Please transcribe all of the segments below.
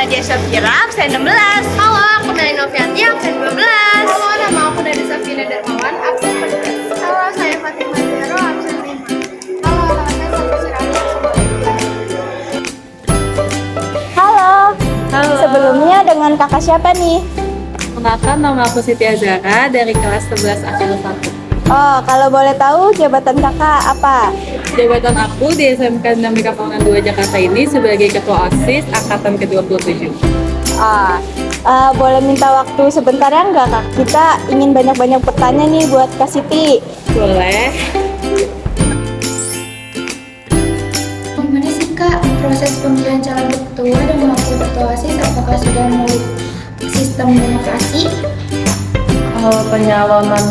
Nadia Syafira, absen 16. Halo, aku dari Novianti, absen 12. Halo, nama aku dari Safina Darmawan, absen 14. Halo, saya Fatimah Zero, absen 5. Halo, nama saya Safira Sirani, absen 12. Halo. Halo. Sebelumnya dengan kakak siapa nih? Kenalkan, nama aku Siti Azara dari kelas 11 Akil 1. Oh, kalau boleh tahu jabatan kakak apa? Jabatan aku di SMK Dinamika Bangunan 2 Jakarta ini sebagai Ketua OSIS Angkatan ke-27. Boleh minta waktu sebentar ya nggak kak? Kita ingin banyak-banyak bertanya nih buat Kak Siti. Boleh? Gimana sih Kak proses pemilihan calon ketua dan wakil ketua OSIS? Apakah sudah melalui sistem demokrasi? Penyalonan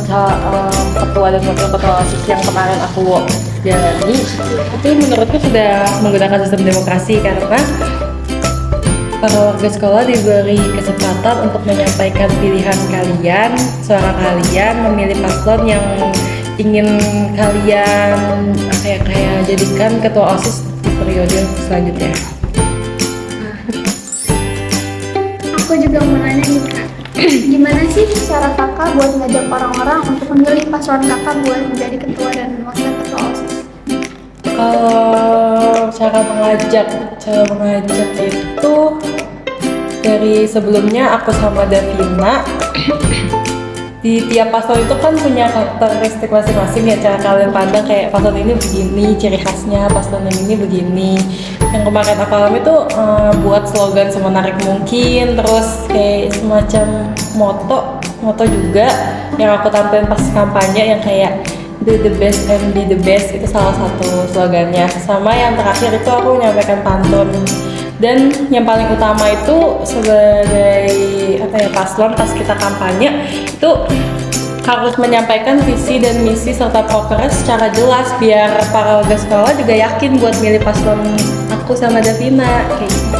ketua dan wakil ketua OSIS yang kemarin aku jalani itu menurutku sudah menggunakan sistem demokrasi karena para warga sekolah diberi kesempatan untuk menyampaikan pilihan kalian, suara kalian, memilih paslon yang ingin kalian kayak jadikan ketua OSIS di periode selanjutnya. Aku juga mau nanya nih Kak, gimana sih cara kakak buat ngajak orang-orang untuk memilih paslon kakak buat menjadi ketua dan wakil ketua OSIS? Kalau cara mengajak itu dari sebelumnya aku sama Davina di tiap paslon itu kan punya karakteristik masing-masing ya, cara kalian pandang kayak paslon ini begini, ciri khasnya paslon yang ini begini. Yang kemarin aku alami itu buat slogan semenarik mungkin, terus kayak semacam moto juga yang aku tampilin pas kampanye yang kayak do the best and be the best, itu salah satu slogannya. Sama yang terakhir itu aku menyampaikan pantun. Dan yang paling utama itu sebagai paslon pas kita kampanye itu harus menyampaikan visi dan misi serta prokernya secara jelas biar para warga sekolah juga yakin buat milih paslon aku sama Davina kayak gitu.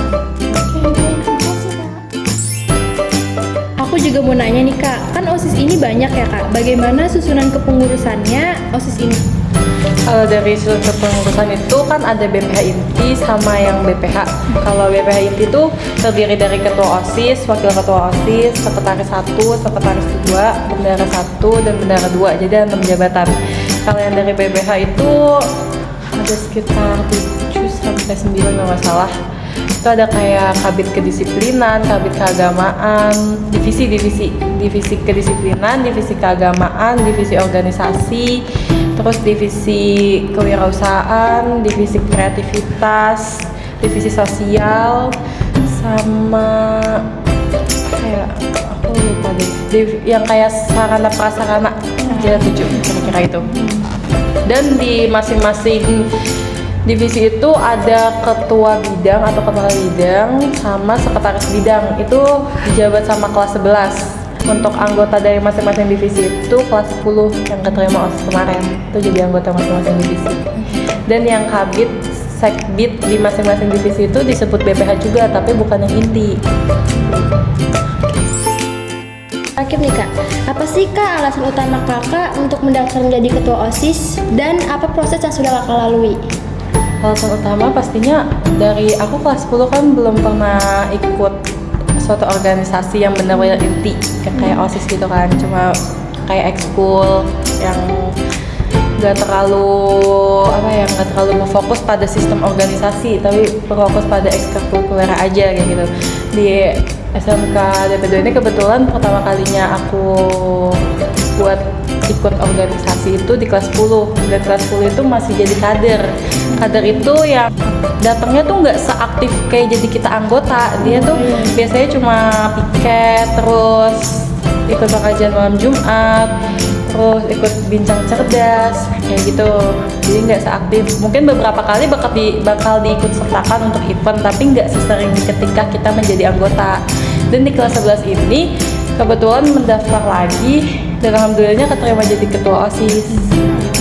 Aku juga mau nanya nih Kak, kan OSIS ini banyak ya Kak, bagaimana susunan kepengurusannya OSIS ini? Kalau dari susunan kepengurusan itu kan ada BPH inti sama yang BPH. Kalau BPH inti itu terdiri dari ketua OSIS, wakil ketua OSIS, sekretaris 1, sekretaris 2, bendahara 1, dan bendahara 2. Jadi ada 6 jabatan. Kalau yang dari BPH itu ada sekitar 7 sampai 9 kalau nggak salah. Itu ada kayak kabit kedisiplinan, kabit keagamaan, divisi kedisiplinan, divisi keagamaan, divisi organisasi, terus divisi kewirausahaan, divisi kreativitas, divisi sosial, sama kayak aku lupa deh, yang kayak sarana prasarana, ada 7 kira-kira itu. Dan di masing-masing divisi itu ada ketua bidang atau kepala bidang sama sekretaris bidang, itu dijabat sama kelas 11. Untuk anggota dari masing-masing divisi itu kelas 10 yang keterima OSIS kemarin itu jadi anggota masing-masing divisi. Dan yang kabit, sekbid di masing-masing divisi itu disebut BPH juga tapi bukan yang inti. Terakhir nih Kak, apa sih Kak alasan utama kakak untuk mendaftar menjadi ketua OSIS dan apa proses yang sudah kakak lalui? Alasan utama pastinya dari aku kelas 10 kan belum pernah ikut suatu organisasi yang benar-benar inti kayak OSIS gitu kan, cuma kayak ekskul yang nggak terlalu fokus pada sistem organisasi tapi berfokus pada ekstrakurikuler aja kayak gitu. Di SMK DP2 ini kebetulan pertama kalinya aku buat ikut organisasi itu di kelas 10, dan kelas 10 itu masih jadi kader itu yang datangnya tuh nggak seaktif kayak jadi kita anggota. Dia tuh biasanya cuma piket, terus ikut pengajian malam Jumat, terus ikut bincang cerdas kayak gitu. Jadi nggak seaktif, mungkin beberapa kali bakal diikut sertakan untuk event tapi nggak sesering ketika kita menjadi anggota. Dan di kelas 11 ini kebetulan mendaftar lagi dan alhamdulillahnya keterima jadi ketua OSIS.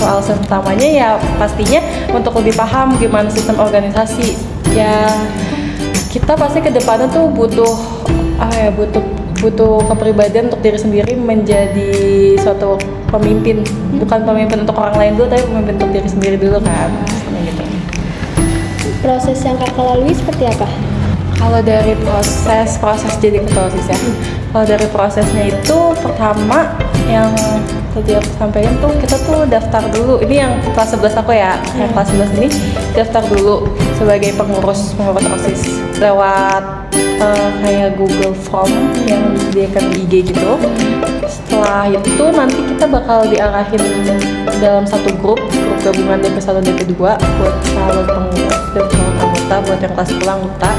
Alasan utamanya ya pastinya untuk lebih paham gimana sistem organisasi. Ya kita pasti ke depannya tuh butuh kepribadian untuk diri sendiri menjadi suatu pemimpin, bukan pemimpin untuk orang lain dulu tapi pemimpin untuk diri sendiri dulu kan. Gitu. Proses yang kakak lalui seperti apa? Kalau dari proses jadi ketua OSIS ya. Kalau dari prosesnya itu pertama yang tadi aku sampaikan tuh kita tuh daftar dulu. Ini yang kelas 11 aku ya. Yang kelas 11 ini daftar dulu sebagai pengurus OSIS lewat kayak Google Form yang disediakan di IG gitu. Setelah itu nanti kita bakal diarahin dalam satu grup gabungan DP1 DP2 buat calon pengurus dan calon anggota buat yang kelas 10 anggota.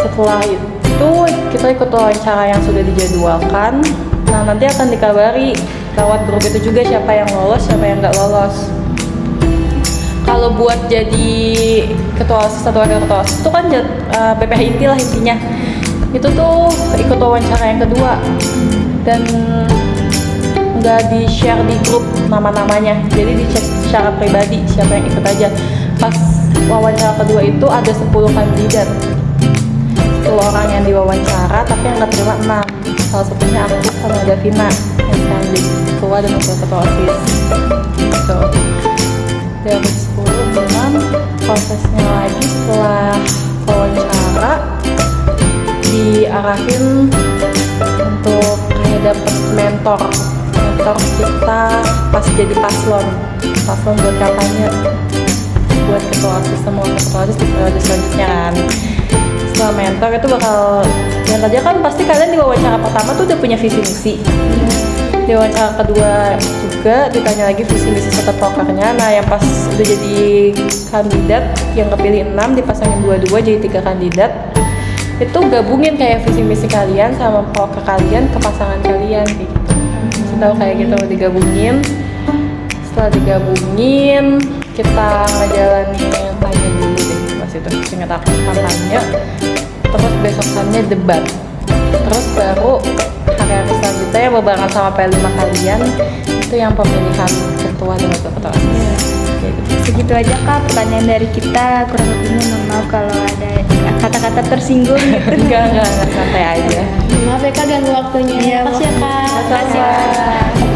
Setelah itu kita ikut wawancara yang sudah dijadwalkan. Nah nanti akan dikabari lewat grup itu juga siapa yang lolos, siapa yang nggak lolos. Kalau buat jadi ketua OSIS atau wakil ketua OSIS itu kan BPH inti lah intinya. Itu tuh ikut wawancara yang kedua dan nggak di-share di grup nama-namanya, jadi dicek secara pribadi siapa yang ikut aja. Pas wawancara kedua itu ada 10 kandidat, 10 orang yang diwawancara, tapi yang nggak terima 6. Salah satunya aku sama Davina yang sekarang jadi ketua dan wakil ketua OSIS gitu. Dari 10 memang prosesnya lagi setelah wawancara diarahin untuk kayak dapet mentor kita pas jadi paslon buat kampanye buat ketua OSIS sama wakil ketua OSIS di periode selanjutnya kan. Setelah mentor itu bakal yang tadi kan pasti kalian di wawancara pertama tuh udah punya visi misi. Di wawancara kedua juga ditanya lagi visi misi serta prokernya. Nah yang pas udah jadi kandidat yang kepilih 6 dipasangin 2-2 jadi 3 kandidat, itu gabungin kayak visi misi kalian sama proker kalian ke pasangan kalian kayak gitu. Tahu kayak gitu digabungin. Setelah digabungin kita ngejalanin tanya dulu deh pas itu ingat aku kampanye, terus besokannya debat, terus baru hari-hari selanjutnya ya barengan sama P5 kalian itu yang pemilihan ketua dan wakil ketua OSIS. Segitu aja Kak pertanyaan dari kita, kurang lebihnya mohon maaf kalau ada kata-kata tersinggung gitu. Enggak, santai aja. Maaf ya Kak ganggu waktunya. Iya, Makasih ya Kak. Makasih.